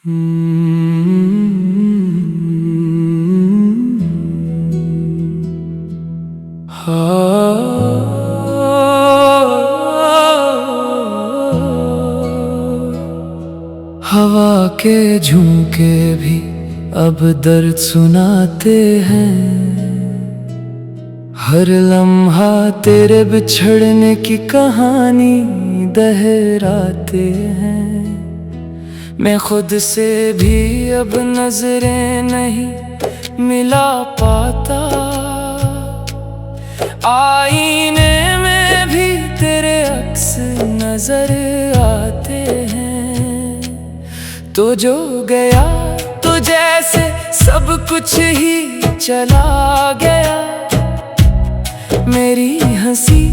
हवा के झोंके भी अब दर्द सुनाते हैं। हर लम्हा तेरे बिछड़ने की कहानी दोहराते हैं। मैं खुद से भी अब नजरें नहीं मिला पाता। आईने में भी तेरे अक्स नजर आते हैं। तो जो गया तो जैसे सब कुछ ही चला गया। मेरी हंसी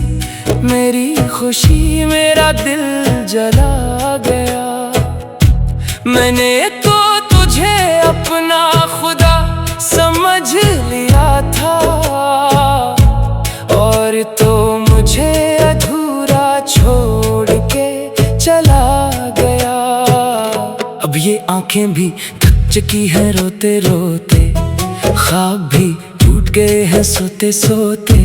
मेरी खुशी मेरा दिल जला गया। मैंने तो तुझे अपना खुदा समझ लिया था, और तो मुझे अधूरा छोड़ के चला गया। अब ये आंखें भी थक चुकी हैं रोते रोते, ख्वाब भी टूट गए हैं सोते सोते।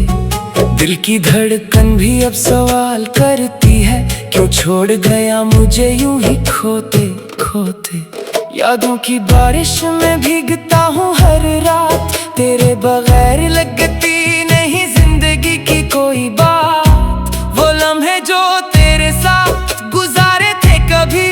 दिल की धड़कन भी अब सवाल करती है, क्यों छोड़ गया मुझे यूं ही खोते खोते। यादों की बारिश में भीगता हूँ हर रात, तेरे बगैर लगती नहीं जिंदगी की कोई बात। वो लम्हे जो तेरे साथ गुजारे थे कभी,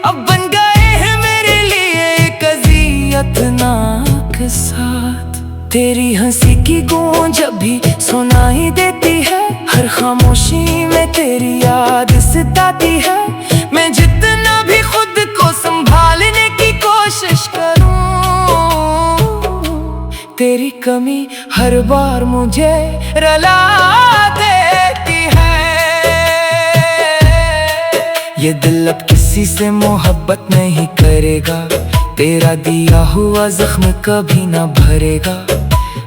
अब बन गए हैं मेरे लिए एक अज़ियतनाक साथ। तेरी हंसी की गूंज भी सुनाई देती है, हर खामोशी में तेरी याद सताती है। मैं जितना भी खुद को संभालने की कोशिश करूं, तेरी कमी हर बार मुझे रुला देती है। ये दिल अब किसी से मोहब्बत नहीं करेगा, तेरा दिया हुआ जख्म कभी ना भरेगा।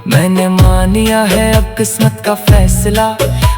मैंने मान लिया है अब किस्मत का फैसला,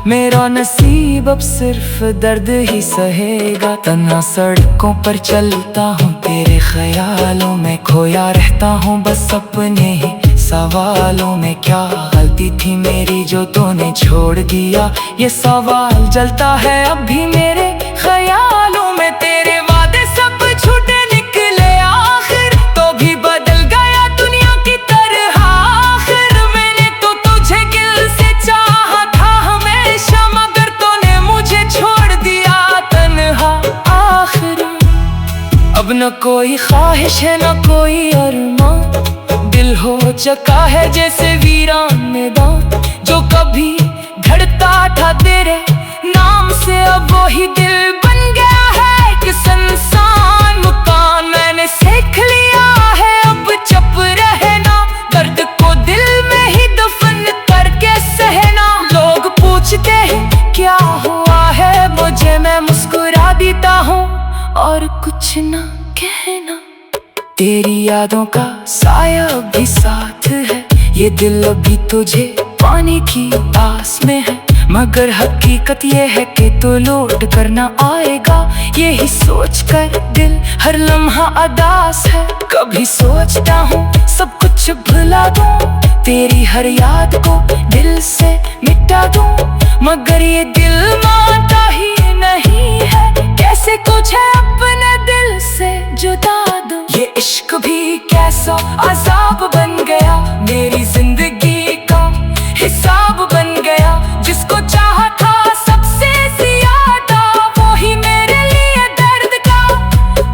मेरा नसीब अब सिर्फ दर्द ही सहेगा। तन्हा सड़कों पर चलता हूँ तेरे ख्यालों में, खोया रहता हूँ बस अपने ही सवालों में। क्या गलती थी मेरी जो तूने छोड़ दिया, ये सवाल जलता है अब भी मेरे ख्यालों में। तेरे वादे सब झूठे निकले आखिर, तो भी बदल गया दुनिया की तरह। आखिर मैंने तो तुझे दिल से चाहा था हमेशा, मगर तूने मुझे छोड़ दिया तन्हा। आखिर अब न कोई ख्वाहिश है न कोई अरमान, दिल हो चुका है जैसे वीरान मैदान। जो कभी घड़ता था तेरे नाम से, अब वही दिल बन गया है कि सुनसान मकान। मैंने सीख लिया है अब चुप रहना, दर्द को दिल में ही दफन करके सहना। लोग पूछते हैं क्या हुआ है मुझे, मैं मुस्कुरा देता हूँ और कुछ ना कहना। तेरी यादों का साया भी साथ है, ये दिल अभी तुझे पाने की आस में है। मगर हकीकत ये है कि तू लौट कर ना आएगा, यही सोच कर दिल हर लम्हा अदास है। कभी सोचता हूँ सब कुछ भुला दूँ, तेरी हर याद को दिल से मिटा दूँ, मगर ये दिल मानता ही नहीं है। कैसे तुझे अपने दिल से जुदा दूँ, ये इश्क भी कैसा अजाब बन गया। मेरी जिंदगी का हिसाब बन गया, जिसको चाहा था सबसे ज्यादा, वो ही मेरे लिए दर्द का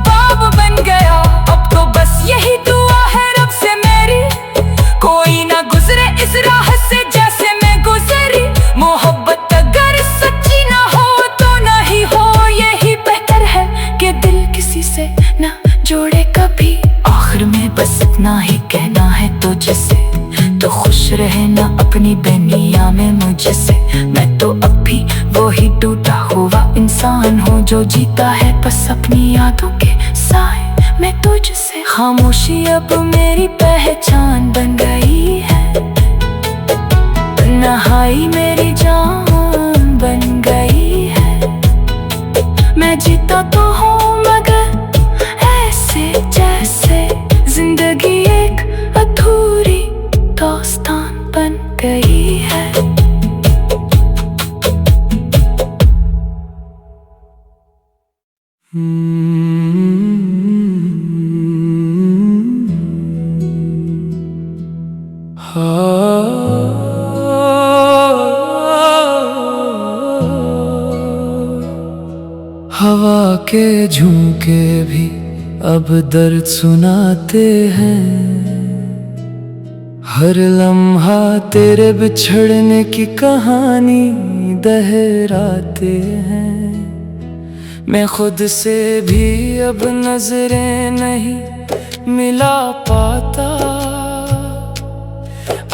बाब बन गया। अब तो बस यही दुआ है रब से मेरी, कोई ना गुजरे इस राह से जैसे मैं गुजरी। मोहब्बत अगर सच्ची ना हो तो नहीं हो, यही बेहतर है कि दिल किसी से ना जोड़े कभी। आखिर में बस इतना ही कहना है तुझसे, तो खुश रहना अपनी बेनिया में मुझसे। मैं तो अब भी वो ही टूटा हुआ इंसान हूँ, जो जीता है बस अपनी यादों के साए में तुझसे। खामोशी अब मेरी पहचान बन गई है, तन्हाई मेरी जान बन गई है। मैं जीता तो हूँ मगर ऐसे जैसे के झुमके भी अब दर्द सुनाते हैं। हर लम्हा तेरे बिछड़ने की कहानी दोहराते हैं। मैं खुद से भी अब नजरें नहीं मिला पाता।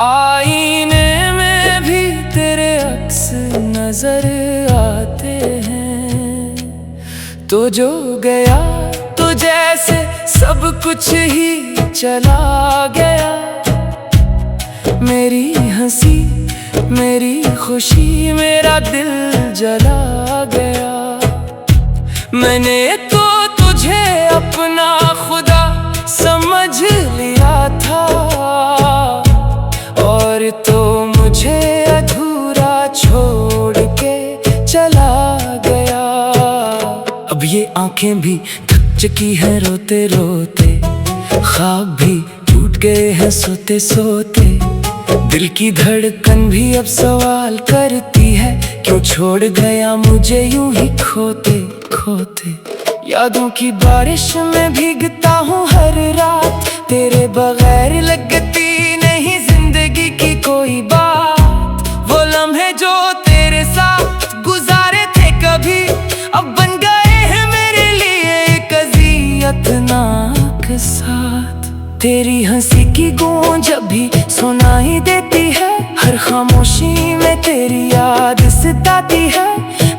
आईने में भी तेरे अक्स नजर आते हैं। तो जो गया तो जैसे सब कुछ ही चला गया। मेरी हंसी मेरी खुशी मेरा दिल जला गया। मैंने तो तुझे अपना खुदा समझ लिया था, और तो मुझे अधूरा छोड़ के चला गया। अब ये आंखें भी थक चुकी हैं रोते रोते, ख्वाब भी टूट गए हैं सोते सोते। दिल की धड़कन भी अब सवाल करती है, क्यों छोड़ गया मुझे यूं ही खोते खोते। यादों की बारिश में भीगता हूँ हर रात, तेरे बगैर लगती नहीं जिंदगी की कोई बात। वो लम्हे जो तेरे साथ गुजारे थे कभी, अब बन गए हैं मेरे लिए एक अज़ियतनाक साथ। तेरी हंसी की गूंज भी सुनाई देती है, हर खामोशी में तेरी याद सताती है।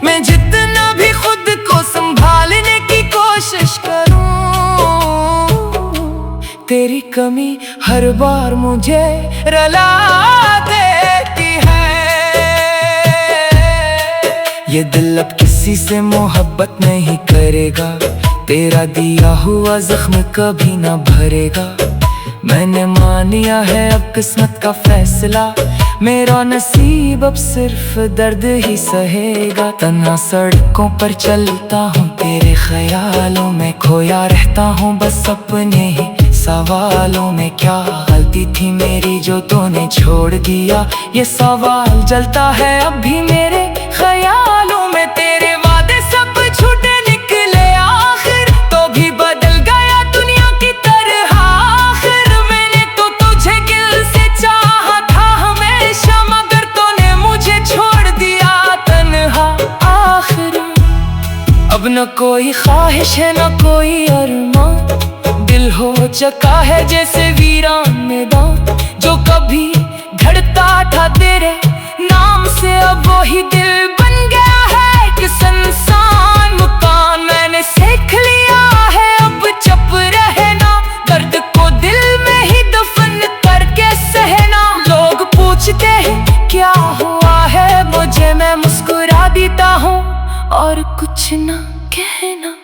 मैं जितना भी खुद को संभालने की कोशिश करूं, तेरी कमी हर बार मुझे रुला देती है। ये दिल अब किसी से मोहब्बत नहीं करेगा, तेरा दिया हुआ जख्म कभी ना भरेगा। मैंने मान लिया है अब किस्मत का फैसला, मेरा नसीब अब सिर्फ दर्द ही सहेगा। तन्हा सड़कों पर चलता हूँ तेरे ख्यालों में, खोया रहता हूँ बस अपने ही सवालों में। क्या गलती थी मेरी जो तूने छोड़ दिया, ये सवाल जलता है अब भी मेरे ख्यालों में। तेरे वादे सब झूठे निकले आखिर, तो भी बदल गया दुनिया की तरह। आखिर मैंने तो तुझे दिल से चाहा था हमेशा, मगर तूने मुझे छोड़ दिया तन्हा। आखिर अब न कोई ख्वाहिश है न कोई अरमान, दिल हो चुका है जैसे वीरान मैदान। जो कभी धड़ता था तेरे नाम से, अब वही दिल बन गया है कि सुनसान मकान। मैंने सीख लिया है अब चुप रहना, दर्द को दिल में ही दफन करके सहना। लोग पूछते हैं क्या हुआ है मुझे, मैं मुस्कुरा देता हूँ और कुछ ना कहना।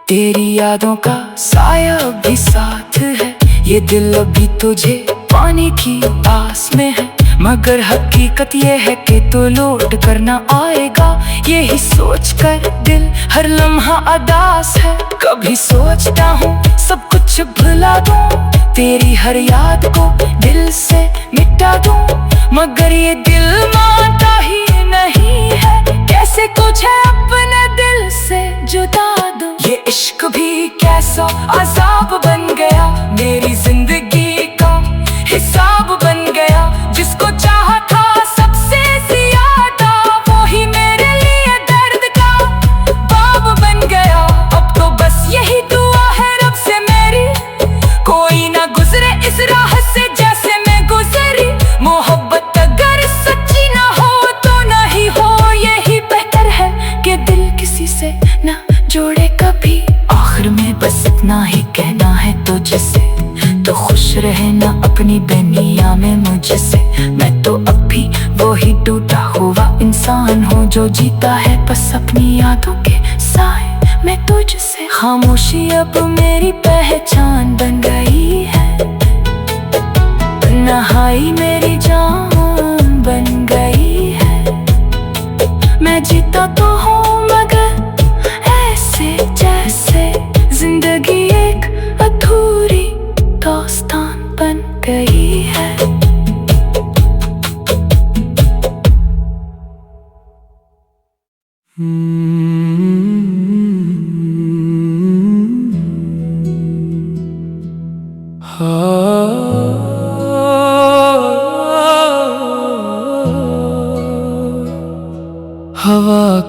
तेरी यादों का साया भी साथ है, ये दिल अभी तुझे पाने की आस में है। मगर हकीकत ये है कि तू लौट कर ना आएगा, यही सोच कर दिल हर लम्हा उदास है। कभी सोचता हूँ सब कुछ भुला दूँ, तेरी हर याद को दिल से मिटा दूँ, मगर ये दिल मानता ही नहीं है। कैसे कुछ है अपने दिल से जुदा दूँ। ये इश्क भी कैसा अजाब बन गया, मेरी जिंदगी का हिसाब बन गया। जिसको चाहा था सबसे ज्यादा, वो ही मेरे लिए दर्द का बाब बन गया। अब तो बस यही दुआ है रब से मेरी, कोई ना गुजरे इस राह से जैसे मैं गुजरी। मोहब्बत अगर सच्ची ना हो तो नहीं हो, यही बेहतर है कि दिल किसी से ना जोड़े कभी। आखिर में बस इतना ही कहना है तुझसे, तो खुश रहना अपनी दुनिया में मुझसे। मैं तो अब भी वही टूटा हुआ इंसान हूँ, जो जीता है बस अपनी यादों के साए में तुझसे। खामोशी अब मेरी पहचान बन गई है, नहाई मेरी जान बन गई है। मैं जीता तो हूँ मगर ऐसे जैसे जिंदगी एक अधूरी दास्तान बन गई है। हवा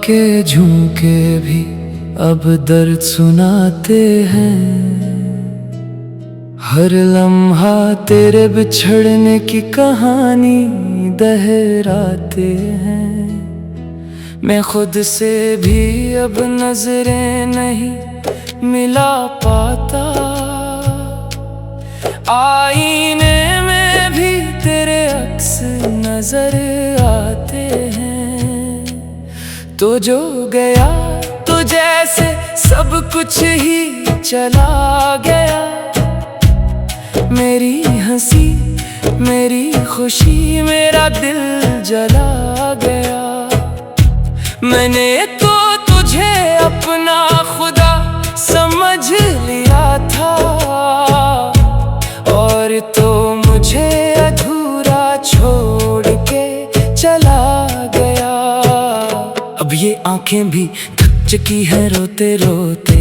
के झोंके भी अब दर्द सुनाते हैं, हर लम्हा तेरे बिछड़ने की कहानी दोहराते हैं। मैं खुद से भी अब नजरें नहीं मिला पाता, आईने में भी तेरे अक्स नजर आते हैं। तो जो गया तो जैसे सब कुछ ही चला गया, मेरी हंसी मेरी खुशी मेरा दिल जला गया। मैंने तो तुझे अपना खुदा समझ लिया था, और तो मुझे अधूरा छोड़ के चला गया। अब ये आंखें भी थक चुकी हैं रोते रोते,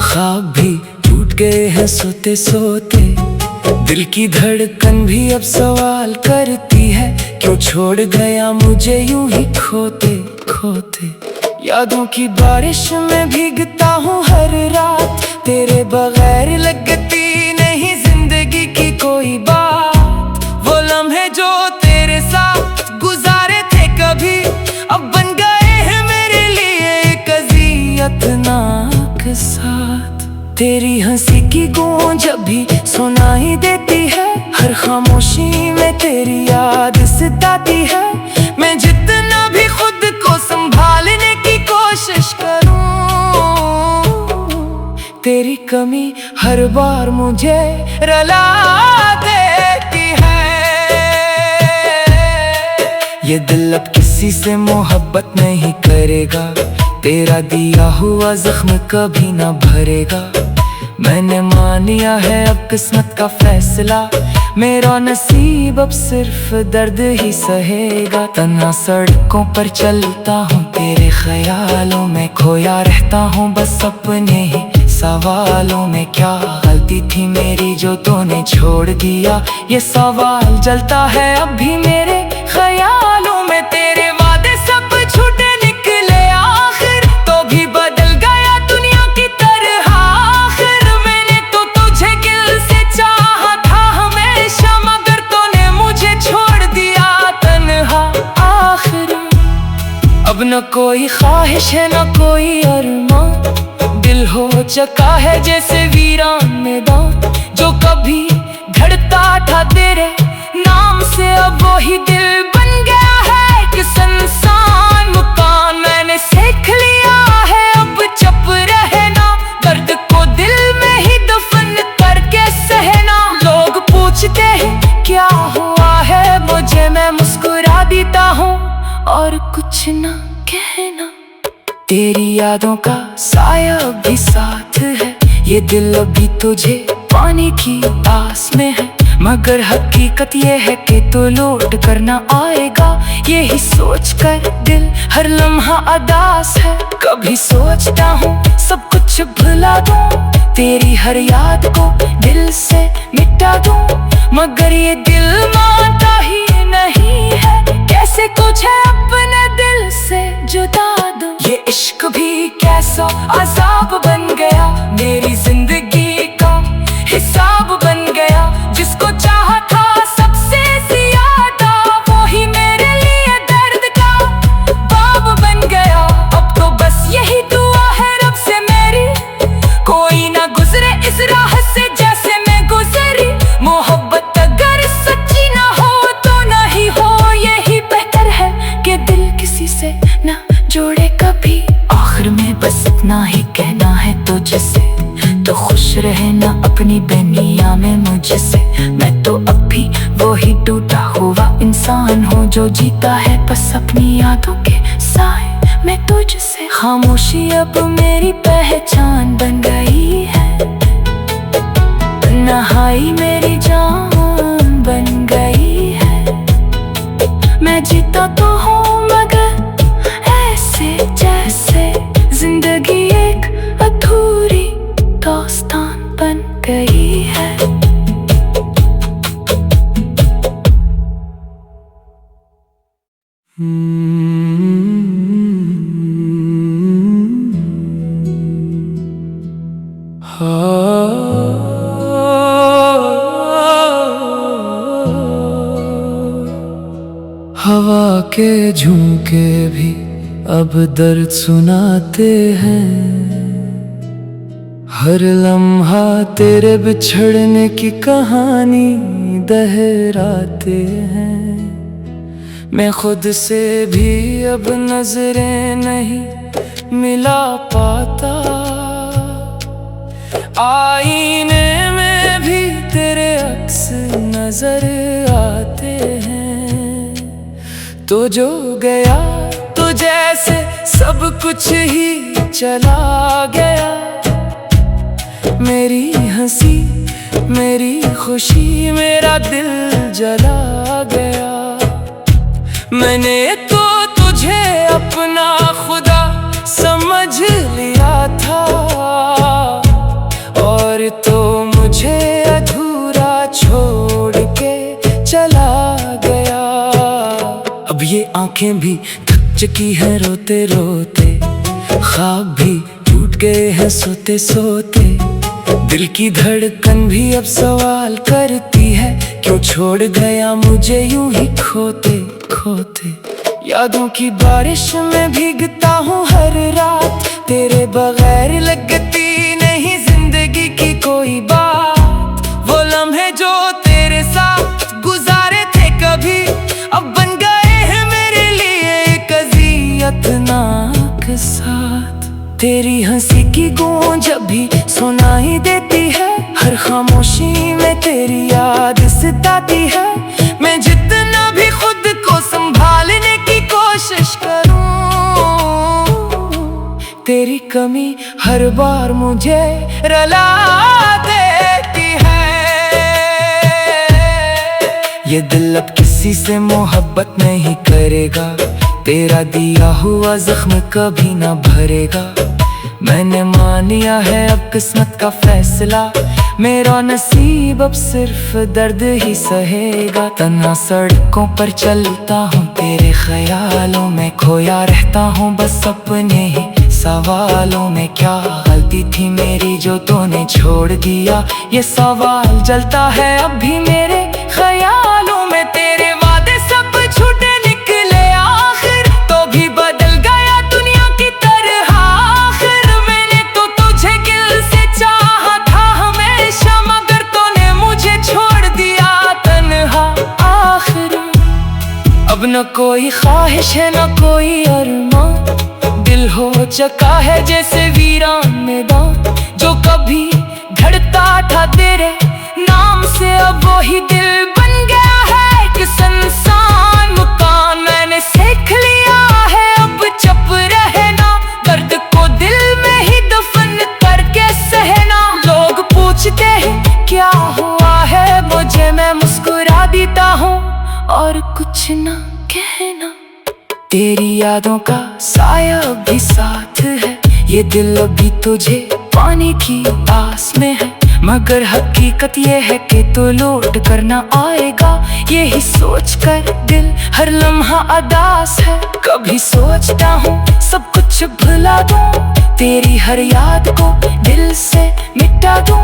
ख्वाब भी टूट गए हैं सोते सोते। दिल की धड़कन भी अब सवाल करती है, क्यों छोड़ गया मुझे यूं ही खोते खोते। यादों की बारिश में भीगता हूँ हर रात, तेरे बगैर लगती नहीं जिंदगी की कोई बात। वो लम्हे जो तेरे साथ गुजारे थे कभी, अब बन गए हैं मेरे लिए एक अज़ियतनाक साथ। तेरी हंसी की गूंज अभी सुनाई देती है, हर खामोशी में तेरी याद सताती है। मैं जितना भी खुद को संभालने की कोशिश करूं, तेरी कमी हर बार मुझे रुला देती है। ये दिल अब किसी से मोहब्बत नहीं करेगा, तेरा दिया हुआ जख्म कभी ना भरेगा। मैंने मान लिया है अब किस्मत का फैसला, मेरा नसीब अब सिर्फ दर्द ही सहेगा। तन्हा सड़कों पर चलता हूँ तेरे ख्यालों में, खोया रहता हूँ बस अपने ही सवालों में। क्या गलती थी मेरी जो तूने छोड़ दिया, ये सवाल जलता है अब भी मेरे ख्यालों में। तेरे वादे सब झूठे निकले आखिर, तो भी बदल गया दुनिया की तरह आखिर। मैंने तो तुझे दिल से चाहा था हमेशा, मगर तूने मुझे छोड़ दिया तन्हा आखिर। अब न कोई ख्वाहिश है न कोई अरमान, दिल हो चुका है जैसे वीरान मैदान। जो कभी धड़ता था तेरे नाम से, अब वही दिल बन गया है कि सुनसान मकान। मैंने सीख लिया है अब चुप रहना, दर्द को दिल में ही दफन करके सहना। लोग पूछते हैं क्या हुआ है मुझे, मैं मुस्कुरा देता हूँ और कुछ ना कहना। तेरी यादों का साया भी साथ है, ये दिल अभी तुझे पाने की आस में है। मगर हकीकत ये है कि तू लौट कर ना आएगा, यही सोच कर दिल हर लम्हा उदास है। कभी सोचता हूँ सब कुछ भुला दूँ, तेरी हर याद को दिल से मिटा दूँ, मगर ये दिल मानता ही नहीं है। कैसे तुझे अपने दिल से जुदा दूँ, ये इश्क भी कैसा अज़ाब बन गया, मेरी जिंदगी का हिसाब बन गया। जिसको चाहा था सबसे ज्यादा, वो ही मेरे लिए दर्द का बाब बन गया। अब तो बस यही दुआ है रब से मेरी, कोई ना गुजरे इस राह से जैसे मैं गुजरी। मोहब्बत अगर सच्ची ना हो तो नहीं हो, यही बेहतर है कि दिल किसी से ना जोड़े कभी। आखिर में बस इतना ही कहना है तुझसे, तो खुश रहना अपनी बेनिया में मुझसे। मैं तो अब भी वही टूटा हुआ इंसान हूँ, जो जीता है बस अपनी यादों के साए में तुझसे। खामोशी अब मेरी पहचान बन गई है, तन्हाई मेरी जान बन गई है। मैं जीता तो हूँ मगर ऐसे जैसे जिंदगी एक अधूरी दास्तान बन गई है। हवा के झोंके भी अब दर्द सुनाते हैं, हर लम्हा तेरे बिछड़ने की कहानी दोहराते हैं। मैं खुद से भी अब नजरें नहीं मिला पाता, आईने में भी तेरे अक्स नजर आते हैं। तो जो गया तो जैसे सब कुछ ही चला गया, मेरी हंसी मेरी खुशी मेरा दिल जला गया। मैंने तो तुझे अपना खुदा समझ लिया था, और तो मुझे अधूरा छोड़ के चला गया। अब ये आंखें भी थक चुकी हैं रोते रोते, ख्वाब भी टूट गए हैं सोते सोते। दिल की धड़कन भी अब सवाल करती है, क्यों छोड़ गया मुझे यूं ही खोते खोते। यादों की बारिश में भीगता हूँ हर रात, तेरे बगैर लगती नहीं जिंदगी की कोई बात। वो लम्हे जो तेरे साथ गुजारे थे कभी, अब बन गए हैं मेरे लिए एक अज़ियतनाक साथ। तेरी हंसी की गूंज अभी सुनाई देती है, हर खामोशी में तेरी याद सताती है। मैं जितना भी खुद को संभालने की कोशिश करूं, तेरी कमी हर बार मुझे रुला देती है। ये दिल अब किसी से मोहब्बत नहीं करेगा, तेरा दिया हुआ जख्म कभी ना भरेगा। मैंने मान लिया है अब किस्मत का फैसला, मेरा नसीब अब सिर्फ दर्द ही सहेगा। तन्हा सड़कों पर चलता हूँ तेरे ख्यालों में, खोया रहता हूँ बस अपने ही सवालों में। क्या गलती थी मेरी जो तूने छोड़ दिया, ये सवाल जलता है अब भी मेरे ख्यालों में। तेरे वादे सब झूठे निकले आखिर, तो भी बदल गया दुनिया की तरह आखिर। मैंने तो तुझे दिल से चाहा था हमेशा, मगर तूने मुझे छोड़ दिया तन्हा आखिर। अब न कोई ख्वाहिश है न कोई अरमां, दिल हो चुका है जैसे वीरान मैदान। जो कभी घड़ता था तेरे नाम से, अब वही दिल बन गया है एक सुनसान मकान। मैंने सीख लिया है अब चुप रहना, दर्द को दिल में ही दफन करके सहना। लोग पूछते हैं क्या हुआ है मुझे, मैं मुस्कुरा देता हूँ और कुछ ना कहना। तेरी यादों का साया भी साथ है, ये दिल अभी तुझे पाने की आस में है। मगर हकीकत ये है कि तू लौट कर ना आएगा, यही सोच कर दिल हर लम्हा उदास है। कभी सोचता हूँ सब कुछ भुला दूँ, तेरी हर याद को दिल से मिटा दूँ,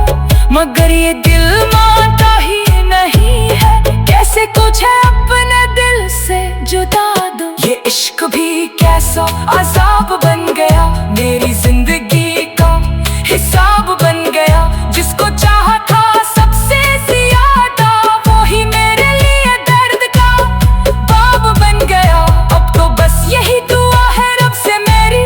मगर ये दिल मानता ही नहीं है। कैसे कुछ है अपने दिल से जुदा दूँ, ये इश्क भी कैसा अज़ाब बन गया। मेरी जिंदगी का हिसाब बन गया, जिसको चाहा था सबसे ज्यादा, वो ही मेरे लिए दर्द का बाब बन गया। अब तो बस यही दुआ है रब से मेरी,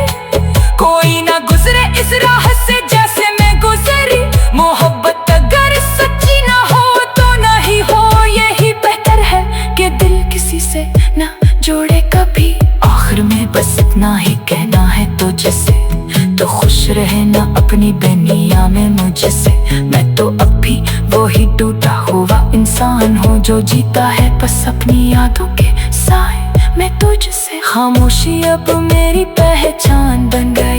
कोई ना गुजरे इस राह से जैसे मैं गुजरी। मोहब्बत अगर सच्ची ना हो तो नहीं हो, यही बेहतर है कि दिल किसी से ना जोड़े कभी। आखिर में बस इतना ही कहना है तुझसे, तो खुश रहना अपनी बेनिया में मुझसे। मैं तो अब भी वही टूटा हुआ इंसान हूँ, जो जीता है बस अपनी यादों के साए में तुझसे। खामोशी अब मेरी पहचान बन गई।